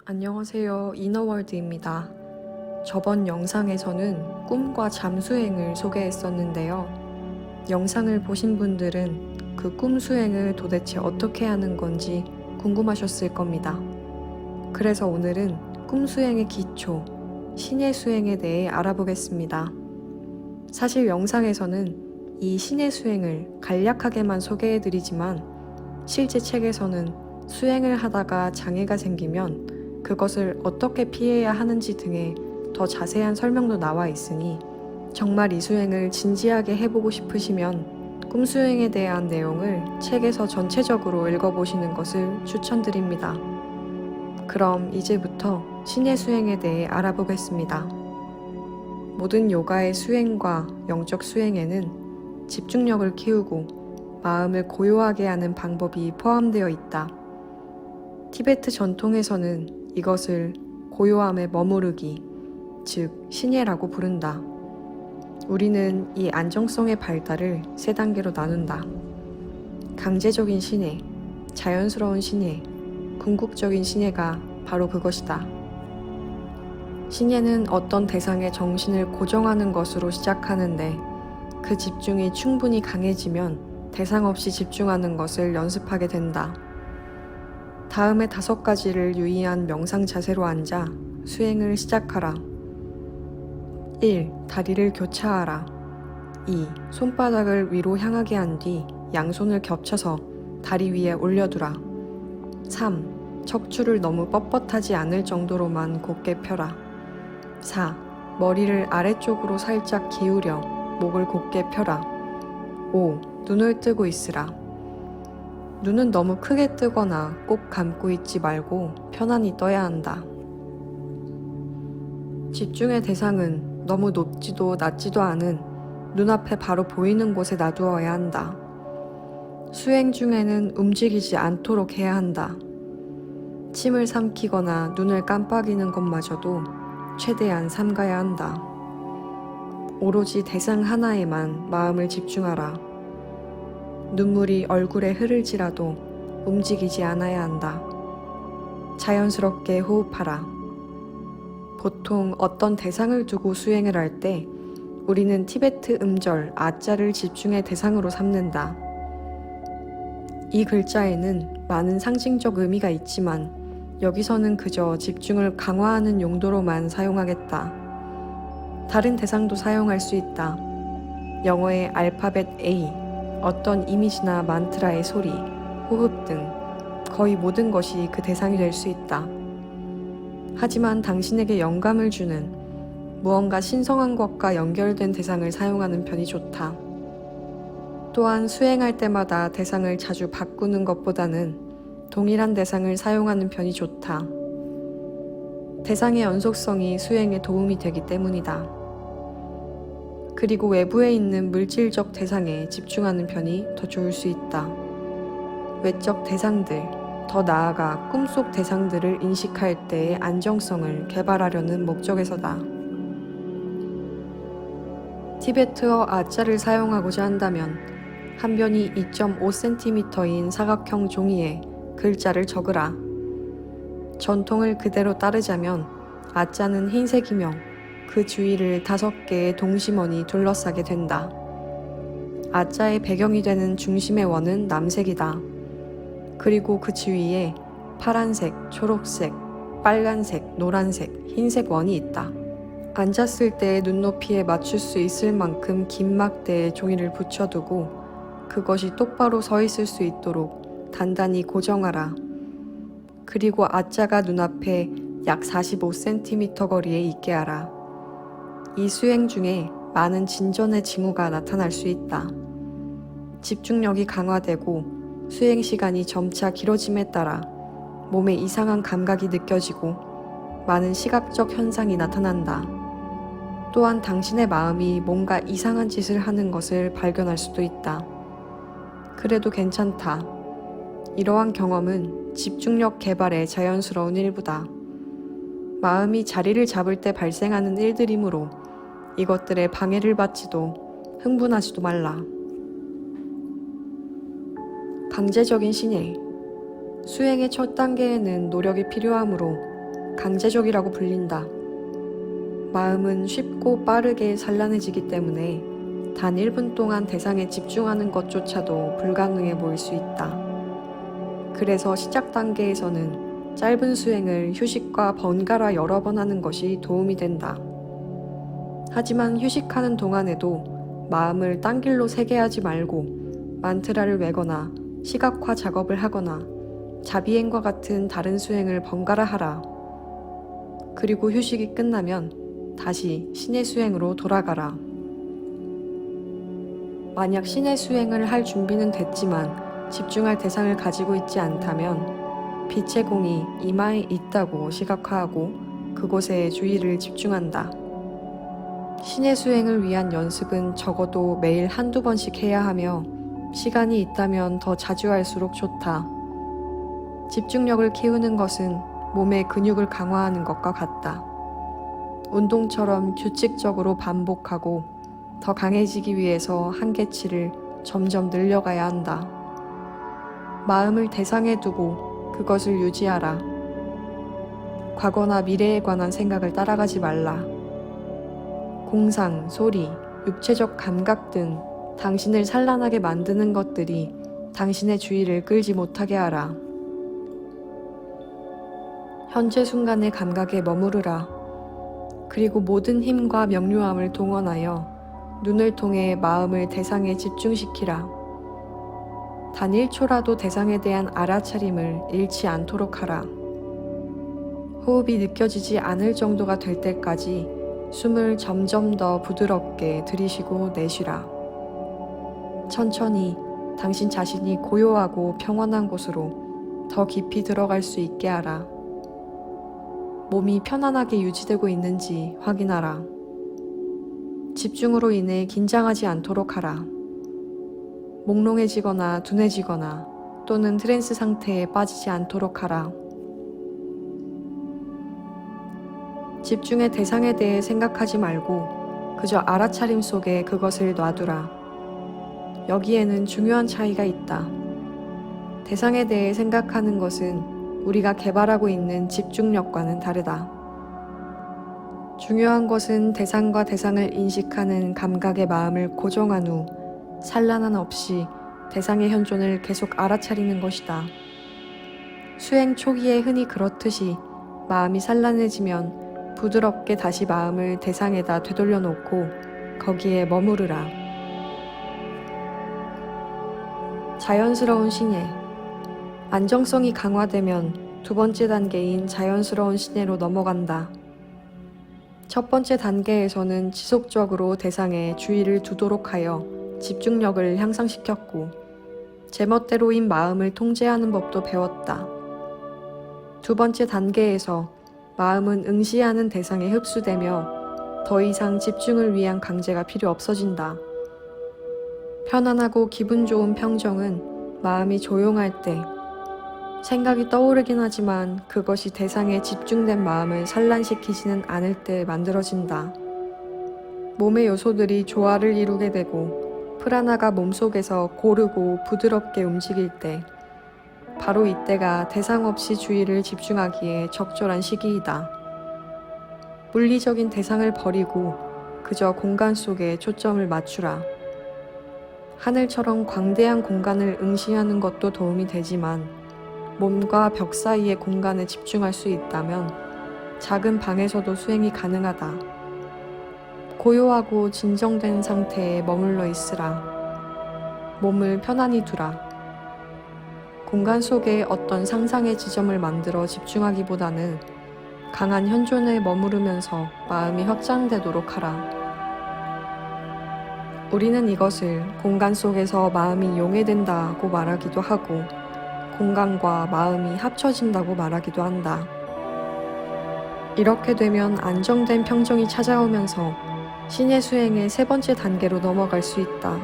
안녕하세요. 이너월드입니다. 저번 영상에서는 꿈과 잠수행을 소개했었는데요. 영상을 보신 분들은 그 꿈 수행을 도대체 어떻게 하는 건지 궁금하셨을 겁니다. 그래서 오늘은 꿈 수행의 기초, 신의 수행에 대해 알아보겠습니다. 사실 영상에서는 이 신의 수행을 간략하게만 소개해드리지만 실제 책에서는 수행을 하다가 장애가 생기면 그것을 어떻게 피해야 하는지 등의 더 자세한 설명도 나와 있으니 정말 이 수행을 진지하게 해보고 싶으시면 꿈 수행에 대한 내용을 책에서 전체적으로 읽어보시는 것을 추천드립니다. 그럼 이제부터 신의 수행에 대해 알아보겠습니다. 모든 요가의 수행과 영적 수행에는 집중력을 키우고 마음을 고요하게 하는 방법이 포함되어 있다. 티베트 전통에서는 이것을 고요함에 머무르기, 즉 신예라고 부른다. 우리는 이 안정성의 발달을 세 단계로 나눈다. 강제적인 신예, 자연스러운 신예, 궁극적인 신예가 바로 그것이다. 신예는 어떤 대상에 정신을 고정하는 것으로 시작하는데 그 집중이 충분히 강해지면 대상 없이 집중하는 것을 연습하게 된다. 다음에 5가지를 유의한 명상 자세로 앉아 수행을 시작하라. 1. 다리를 교차하라. 2. 손바닥을 위로 향하게 한 뒤 양손을 겹쳐서 다리 위에 올려두라. 3. 척추를 너무 뻣뻣하지 않을 정도로만 곧게 펴라. 4. 머리를 아래쪽으로 살짝 기울여 목을 곧게 펴라. 5. 눈을 뜨고 있으라. 눈은 너무 크게 뜨거나 꼭 감고 있지 말고 편안히 떠야 한다. 집중의 대상은 너무 높지도 낮지도 않은 눈앞에 바로 보이는 곳에 놔두어야 한다. 수행 중에는 움직이지 않도록 해야 한다. 침을 삼키거나 눈을 깜빡이는 것마저도 최대한 삼가야 한다. 오로지 대상 하나에만 마음을 집중하라. 눈물이 얼굴에 흐를지라도 움직이지 않아야 한다. 자연스럽게 호흡하라. 보통 어떤 대상을 두고 수행을 할 때 우리는 티베트 음절 아자를 집중의 대상으로 삼는다. 이 글자에는 많은 상징적 의미가 있지만 여기서는 그저 집중을 강화하는 용도로만 사용하겠다. 다른 대상도 사용할 수 있다. 영어의 알파벳 A, 어떤 이미지나 만트라의 소리, 호흡 등 거의 모든 것이 그 대상이 될 수 있다. 하지만 당신에게 영감을 주는 무언가 신성한 것과 연결된 대상을 사용하는 편이 좋다. 또한 수행할 때마다 대상을 자주 바꾸는 것보다는 동일한 대상을 사용하는 편이 좋다. 대상의 연속성이 수행에 도움이 되기 때문이다. 그리고 외부에 있는 물질적 대상에 집중하는 편이 더 좋을 수 있다. 외적 대상들, 더 나아가 꿈속 대상들을 인식할 때의 안정성을 개발하려는 목적에서다. 티베트어 아자를 사용하고자 한다면 한 변이 2.5cm인 사각형 종이에 글자를 적으라. 전통을 그대로 따르자면 아자는 흰색이며 그 주위를 5개의 동심원이 둘러싸게 된다. 아자의 배경이 되는 중심의 원은 남색이다. 그리고 그 주위에 파란색, 초록색, 빨간색, 노란색, 흰색 원이 있다. 앉았을 때 눈높이에 맞출 수 있을 만큼 긴 막대에 종이를 붙여두고 그것이 똑바로 서 있을 수 있도록 단단히 고정하라. 그리고 아자가 눈앞에 약 45cm 거리에 있게 하라. 이 수행 중에 많은 진전의 징후가 나타날 수 있다. 집중력이 강화되고 수행 시간이 점차 길어짐에 따라 몸에 이상한 감각이 느껴지고 많은 시각적 현상이 나타난다. 또한 당신의 마음이 뭔가 이상한 짓을 하는 것을 발견할 수도 있다. 그래도 괜찮다. 이러한 경험은 집중력 개발의 자연스러운 일부다. 마음이 자리를 잡을 때 발생하는 일들이므로 이것들에 방해를 받지도 흥분하지도 말라. 강제적인 신예. 수행의 첫 단계에는 노력이 필요하므로 강제적이라고 불린다. 마음은 쉽고 빠르게 산란해지기 때문에 단 1분 동안 대상에 집중하는 것조차도 불가능해 보일 수 있다. 그래서 시작 단계에서는 짧은 수행을 휴식과 번갈아 여러 번 하는 것이 도움이 된다. 하지만 휴식하는 동안에도 마음을 딴 길로 새게 하지 말고 만트라를 외거나 시각화 작업을 하거나 자비행과 같은 다른 수행을 번갈아 하라. 그리고 휴식이 끝나면 다시 신의 수행으로 돌아가라. 만약 신의 수행을 할 준비는 됐지만 집중할 대상을 가지고 있지 않다면 빛의 공이 이마에 있다고 시각화하고 그곳에 주의를 집중한다. 신의 수행을 위한 연습은 적어도 매일 한두 번씩 해야 하며 시간이 있다면 더 자주 할수록 좋다. 집중력을 키우는 것은 몸의 근육을 강화하는 것과 같다. 운동처럼 규칙적으로 반복하고 더 강해지기 위해서 한계치를 점점 늘려가야 한다. 마음을 대상에 두고 그것을 유지하라. 과거나 미래에 관한 생각을 따라가지 말라. 공상, 소리, 육체적 감각 등 당신을 산란하게 만드는 것들이 당신의 주의를 끌지 못하게 하라. 현재 순간의 감각에 머무르라. 그리고 모든 힘과 명료함을 동원하여 눈을 통해 마음을 대상에 집중시키라. 단 1초라도 대상에 대한 알아차림을 잃지 않도록 하라. 호흡이 느껴지지 않을 정도가 될 때까지 숨을 점점 더 부드럽게 들이쉬고 내쉬라. 천천히 당신 자신이 고요하고 평온한 곳으로 더 깊이 들어갈 수 있게 하라. 몸이 편안하게 유지되고 있는지 확인하라. 집중으로 인해 긴장하지 않도록 하라. 몽롱해지거나 둔해지거나 또는 트랜스 상태에 빠지지 않도록 하라. 집중의 대상에 대해 생각하지 말고 그저 알아차림 속에 그것을 놔두라. 여기에는 중요한 차이가 있다. 대상에 대해 생각하는 것은 우리가 개발하고 있는 집중력과는 다르다. 중요한 것은 대상과 대상을 인식하는 감각의 마음을 고정한 후 산란함 없이 대상의 현존을 계속 알아차리는 것이다. 수행 초기에 흔히 그렇듯이 마음이 산란해지면 부드럽게 다시 마음을 대상에다 되돌려 놓고 거기에 머무르라. 자연스러운 신예. 안정성이 강화되면 두 번째 단계인 자연스러운 신예로 넘어간다. 첫 번째 단계에서는 지속적으로 대상에 주의를 두도록 하여 집중력을 향상시켰고 제멋대로인 마음을 통제하는 법도 배웠다. 두 번째 단계에서 마음은 응시하는 대상에 흡수되며 더 이상 집중을 위한 강제가 필요 없어진다. 편안하고 기분 좋은 평정은 마음이 조용할 때 생각이 떠오르긴 하지만 그것이 대상에 집중된 마음을 산란시키지는 않을 때 만들어진다. 몸의 요소들이 조화를 이루게 되고 프라나가 몸속에서 고르고 부드럽게 움직일 때 바로 이때가 대상 없이 주의를 집중하기에 적절한 시기이다. 물리적인 대상을 버리고 그저 공간 속에 초점을 맞추라. 하늘처럼 광대한 공간을 응시하는 것도 도움이 되지만 몸과 벽 사이의 공간에 집중할 수 있다면 작은 방에서도 수행이 가능하다. 고요하고 진정된 상태에 머물러 있으라. 몸을 편안히 두라. 공간 속에 어떤 상상의 지점을 만들어 집중하기보다는 강한 현존에 머무르면서 마음이 확장되도록 하라. 우리는 이것을 공간 속에서 마음이 용해된다고 말하기도 하고 공간과 마음이 합쳐진다고 말하기도 한다. 이렇게 되면 안정된 평정이 찾아오면서 신의 수행의 세 번째 단계로 넘어갈 수 있다.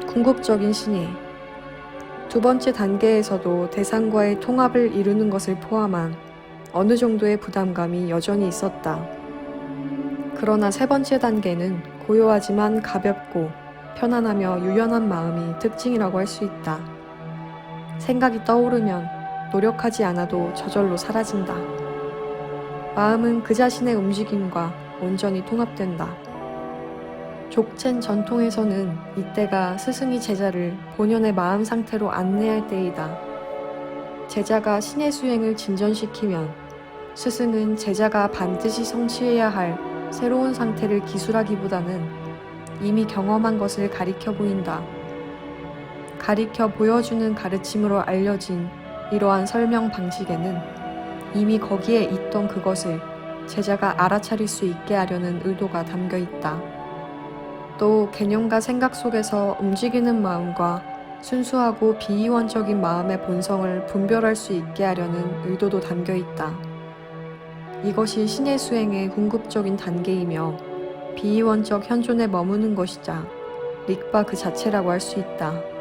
궁극적인 신예. 두 번째 단계에서도 대상과의 통합을 이루는 것을 포함한 어느 정도의 부담감이 여전히 있었다. 그러나 세 번째 단계는 고요하지만 가볍고 편안하며 유연한 마음이 특징이라고 할 수 있다. 생각이 떠오르면 노력하지 않아도 저절로 사라진다. 마음은 그 자신의 움직임과 온전히 통합된다. 족첸 전통에서는 이때가 스승이 제자를 본연의 마음 상태로 안내할 때이다. 제자가 신의 수행을 진전시키면 스승은 제자가 반드시 성취해야 할 새로운 상태를 기술하기보다는 이미 경험한 것을 가리켜 보인다. 가리켜 보여주는 가르침으로 알려진 이러한 설명 방식에는 이미 거기에 있던 그것을 제자가 알아차릴 수 있게 하려는 의도가 담겨 있다. 또 개념과 생각 속에서 움직이는 마음과 순수하고 비이원적인 마음의 본성을 분별할 수 있게 하려는 의도도 담겨 있다. 이것이 신의 수행의 궁극적인 단계이며 비이원적 현존에 머무는 것이자 릭바 그 자체라고 할 수 있다.